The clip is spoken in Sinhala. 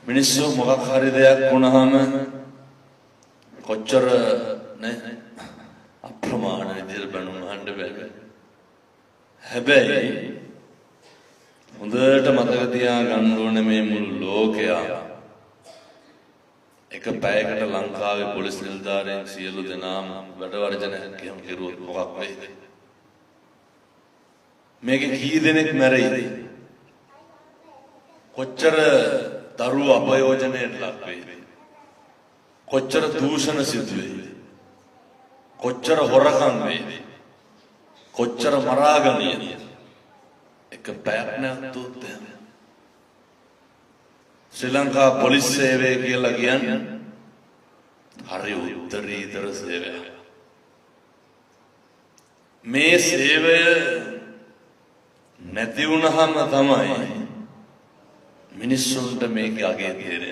මිනිස්සු මොකක් හරි දෙයක් වුණාම කොච්චර නේ අප්‍රමාණ විදිහට බැනුම් අහන්න බෑ. හැබැයි හොඳට මතක තියාගන්න ඕනේ මේ මුළු ලෝකයා එක පැයකට ලංකාවේ පොලිස් නිලධාරීන් සියලු දෙනාම වැඩ වර්ජනයක් කියමු කෙරුවොත් මොකක් වෙයිද? මේකේ කී දෙනෙක් මැරෙයිද? කොච්චර දරුවෝ අපයෝජනයට ලක් වෙයිද? කොච්චර දූෂණ සිදු වෙයිද? කොච්චර හොරකම් වෙයිද? කොච්චර මරාගනියද? එක පැයක් නැතුත් ශ්‍රී ලංකා පොලිස් සේවය කියලා කියන්නේ හරි උත්තරීතර සේවයක්. මේ සේවය නැති වුණාම තමයි මිනිස්සුන්ට මේක අගය තේරෙන්නේ.